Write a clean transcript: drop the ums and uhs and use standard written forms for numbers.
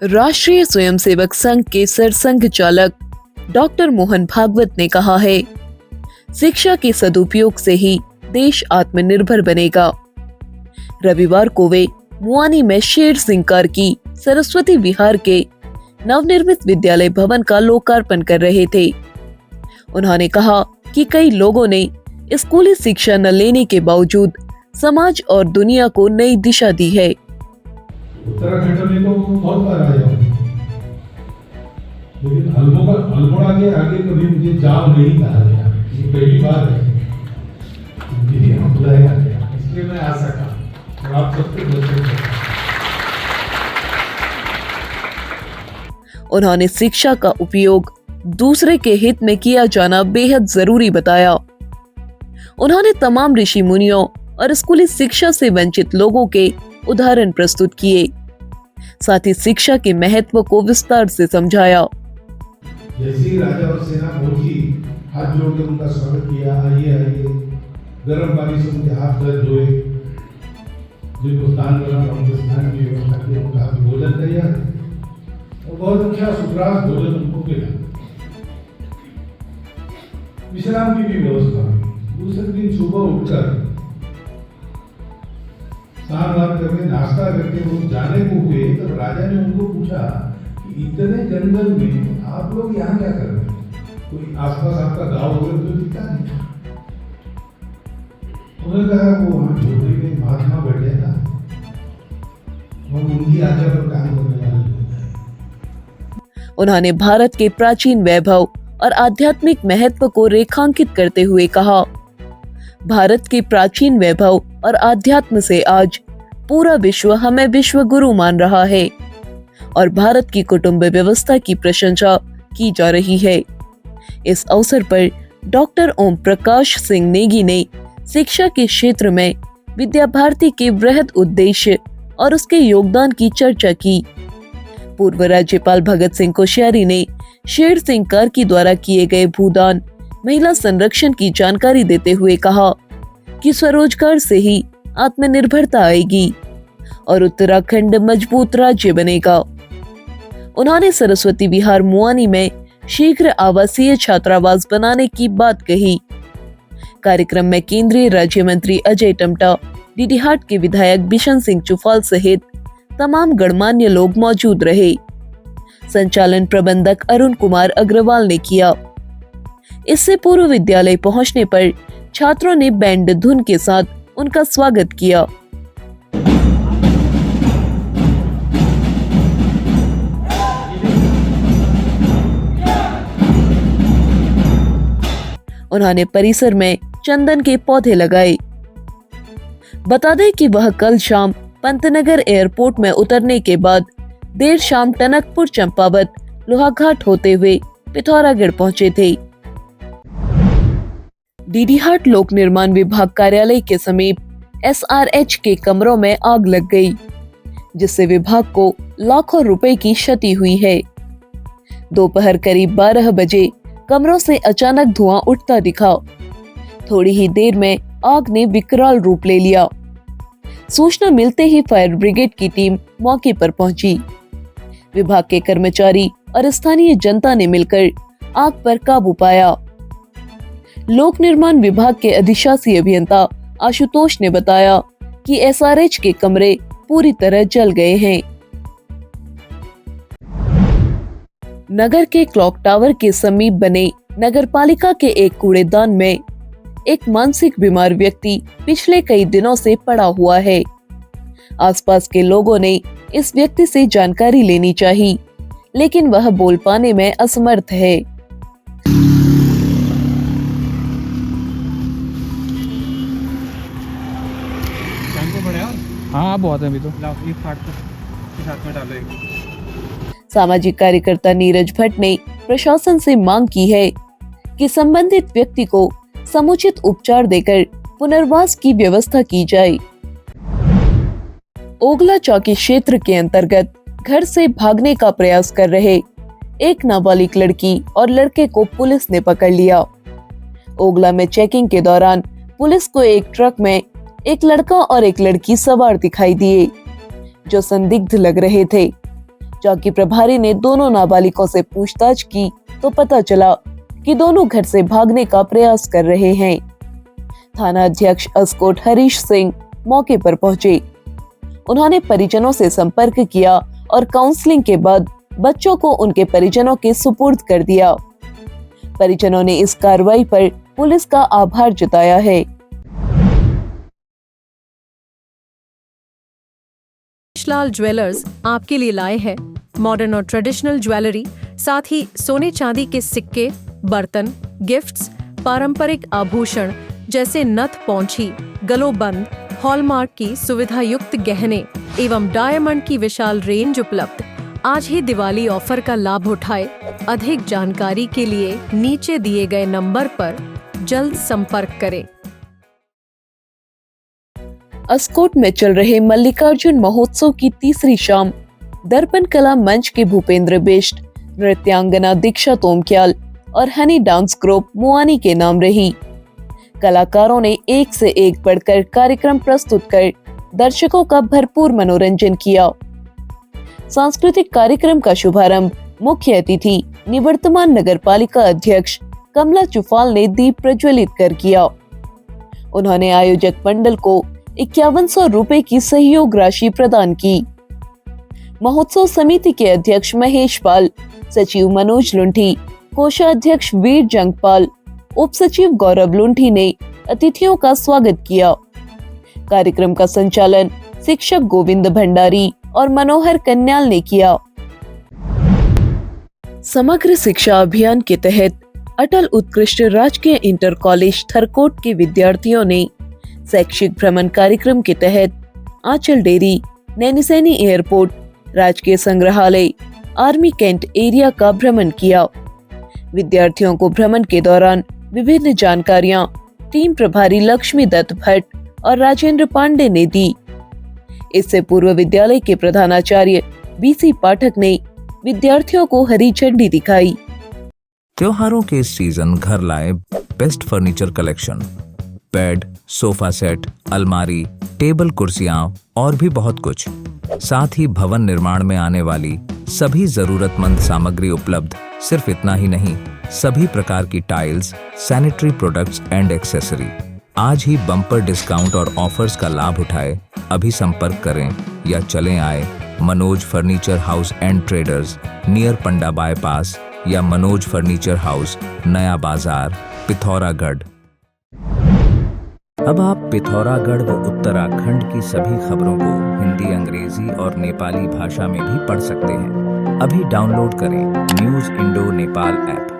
राष्ट्रीय स्वयंसेवक संघ के सरसंघ चालक डॉक्टर मोहन भागवत ने कहा है, शिक्षा के सदुपयोग से ही देश आत्मनिर्भर बनेगा। रविवार को वे मुआनी में शेर सिंह की सरस्वती विहार के नवनिर्मित विद्यालय भवन का लोकार्पण कर रहे थे। उन्होंने कहा कि कई लोगों ने स्कूली शिक्षा न लेने के बावजूद समाज और दुनिया को नई दिशा दी है। उत्तराखंड में तो बहुत बार आया हूँ, लेकिन अल्मोड़ा के आगे कभी मुझे जाओ नहीं कहा गया। ये पहली बार है मुझे यहाँ बुलाया गया, इसलिए मैं आ सका और आप सबके दर्शन किया। उन्होंने शिक्षा का उपयोग दूसरे के हित में किया जाना बेहद जरूरी बताया। उन्होंने तमाम ऋषि मुनियों और स्कूली शिक्षा से वंचित लोगों के उदाहरण प्रस्तुत किए, साथ ही शिक्षा के महत्व को विस्तार से समझाया। जैसे ही राजा और सेना पहुंची, हाथ जोड़कर उनका स्वागत किया। आइए आइए, गर्म पानी से उनके हाथ पैर धोए, जिनको स्नान करना उनके स्नान की व्यवस्था की, उनका भोजन तैयार और बहुत अच्छा सुखरास भोजन उनको मिला। विश्राम की भी व्यवस्था हुई। दूसरे दिन सुबह उठकर स्नान करके नाश्ता करके वो जाने को हुए, तब राजा ने उनको पूछा कि इतने जंगल में आप लोग यहाँ क्या कर रहे हैं? कोई आसपास आपका गांव वगैरह तो दिखता नहीं। उन्होंने कहा वो वहाँ झोपड़ी में महात्मा बैठे था, हम उनकी आज्ञा पर काम करने वाले लोग हैं। उन्होंने भारत के प्राचीन वैभव और आध्यात्मिक महत्व को रेखांकित करते हुए कहा, भारत के प्राचीन वैभव और आध्यात्म से आज पूरा विश्व हमें विश्व गुरु मान रहा है और भारत की कुटुंब व्यवस्था की प्रशंसा की जा रही है। इस अवसर पर डॉक्टर ओम प्रकाश सिंह नेगी ने शिक्षा के क्षेत्र में विद्या भारती के वृहद उद्देश्य और उसके योगदान की चर्चा की। पूर्व राज्यपाल भगत सिंह कोश्यारी ने शेर सिंह कार्की द्वारा किए गए भूदान महिला संरक्षण की जानकारी देते हुए कहा कि स्वरोजगार से ही आत्मनिर्भरता आएगी और उत्तराखंड मजबूत राज्य बनेगा। उन्होंने सरस्वती विहार मुआनी में शीघ्र आवासीय छात्रावास बनाने की बात कही। कार्यक्रम में केंद्रीय राज्य मंत्री अजय टमटा, डीडीहाट के विधायक बिशन सिंह चुफाल सहित तमाम गणमान्य लोग मौजूद रहे। संचालन प्रबंधक अरुण कुमार अग्रवाल ने किया। इससे पूर्व विद्यालय पहुंचने पर छात्रों ने बैंड धुन के साथ उनका स्वागत किया। उन्होंने परिसर में चंदन के पौधे लगाए। बता दें कि वह कल शाम पंतनगर एयरपोर्ट में उतरने के बाद देर शाम टनकपुर चंपावत लोहाघाट होते हुए पिथौरागढ़ पहुंचे थे। डीडीहाट लोक निर्माण विभाग कार्यालय के समीप SRH के कमरों में आग लग गई, जिससे विभाग को लाखों रुपए की क्षति हुई है। दोपहर करीब 12 बजे कमरों से अचानक धुआं उठता दिखा। थोड़ी ही देर में आग ने विकराल रूप ले लिया। सूचना मिलते ही फायर ब्रिगेड की टीम मौके पर पहुंची। विभाग के कर्मचारी और स्थानीय जनता ने मिलकर आग पर काबू पाया। लोक निर्माण विभाग के अधिशासी अभियंता आशुतोष ने बताया कि SRH के कमरे पूरी तरह जल गए हैं। नगर के क्लॉक टावर के समीप बने नगरपालिका के एक कूड़ेदान में एक मानसिक बीमार व्यक्ति पिछले कई दिनों से पड़ा हुआ है। आसपास के लोगों ने इस व्यक्ति से जानकारी लेनी चाहिए, लेकिन वह बोल पाने में असमर्थ है। हाँ बहुत है अभी तो। साथ में डालो। सामाजिक कार्यकर्ता नीरज भट्ट ने प्रशासन से मांग की है कि संबंधित व्यक्ति को समुचित उपचार देकर पुनर्वास की व्यवस्था की जाए। ओगला चौकी क्षेत्र के अंतर्गत घर से भागने का प्रयास कर रहे एक नाबालिग लड़की और लड़के को पुलिस ने पकड़ लिया। ओगला में चेकिंग के दौरान पुलिस को एक ट्रक में एक लड़का और एक लड़की सवार दिखाई दिए, जो संदिग्ध लग रहे थे। चौकी प्रभारी ने दोनों नाबालिगों से पूछताछ की तो पता चला कि दोनों घर से भागने का प्रयास कर रहे हैं। थाना अध्यक्ष अस्कोट हरीश सिंह मौके पर पहुंचे। उन्होंने परिजनों से संपर्क किया और काउंसलिंग के बाद बच्चों को उनके परिजनों के सुपुर्द कर दिया। परिजनों ने इस कार्रवाई पर पुलिस का आभार जताया है। लाल ज्वेलर्स आपके लिए लाए हैं मॉडर्न और ट्रेडिशनल ज्वेलरी, साथ ही सोने चांदी के सिक्के, बर्तन, गिफ्ट्स, पारंपरिक आभूषण जैसे नथ पौंछी, गलोबंद, हॉलमार्क की सुविधा युक्त गहने एवं डायमंड की विशाल रेंज उपलब्ध। आज ही दिवाली ऑफर का लाभ उठाए। अधिक जानकारी के लिए नीचे दिए गए नंबर पर जल्द संपर्क करें। अस्कोट में चल रहे मल्लिकार्जुन महोत्सव की तीसरी शाम दर्पण कला मंच के भूपेंद्र बिष्ट, नृत्यांगना दीक्षा तोमक्याल और हनी डांस ग्रुप मुआनी के नाम रही। कलाकारों ने एक से एक बढ़कर कार्यक्रम प्रस्तुत कर दर्शकों का भरपूर मनोरंजन किया। सांस्कृतिक कार्यक्रम का शुभारंभ मुख्य अतिथि निवर्तमान नगरपालिका अध्यक्ष कमला चुफाल ने दीप प्रज्वलित कर किया। उन्होंने आयोजक मंडल को 5100 रुपए की सहयोग राशि प्रदान की। महोत्सव समिति के अध्यक्ष महेश पाल, सचिव मनोज लुंठी, कोषाध्यक्ष वीर जंगपाल, उप सचिव गौरव लुंठी ने अतिथियों का स्वागत किया। कार्यक्रम का संचालन शिक्षक गोविंद भंडारी और मनोहर कन्याल ने किया। समग्र शिक्षा अभियान के तहत अटल उत्कृष्ट राजकीय इंटर कॉलेज थरकोट के विद्यार्थियों ने शैक्षिक भ्रमण कार्यक्रम के तहत आंचल डेयरी, नैनीसैनी एयरपोर्ट, राजकीय संग्रहालय, आर्मी कैंट एरिया का भ्रमण किया। विद्यार्थियों को भ्रमण के दौरान विभिन्न जानकारियां टीम प्रभारी लक्ष्मी दत्त भट्ट और राजेंद्र पांडे ने दी। इससे पूर्व विद्यालय के प्रधानाचार्य बीसी पाठक ने विद्यार्थियों को हरी झंडी दिखाई। त्योहारों के इस सीजन घर लाए best furniture collection, bed, sofa set, अलमारी, टेबल कुर्सियां और भी बहुत कुछ। साथ ही भवन निर्माण में आने वाली सभी जरूरतमंद सामग्री उपलब्ध। सिर्फ इतना ही नहीं, सभी प्रकार की tiles, sanitary products and accessory. आज ही बम्पर डिस्काउंट और ऑफर्स का लाभ उठाए। अभी संपर्क करें या चलें आए Manoj furniture house and traders, near Panda bypass, या मनोज फर्नीचर हाउस, नया बाजार, पिथौरागढ़। अब आप पिथौरागढ़ व उत्तराखंड की सभी खबरों को हिंदी, अंग्रेजी और नेपाली भाषा में भी पढ़ सकते हैं। अभी डाउनलोड करें न्यूज़ इंडो नेपाल ऐप।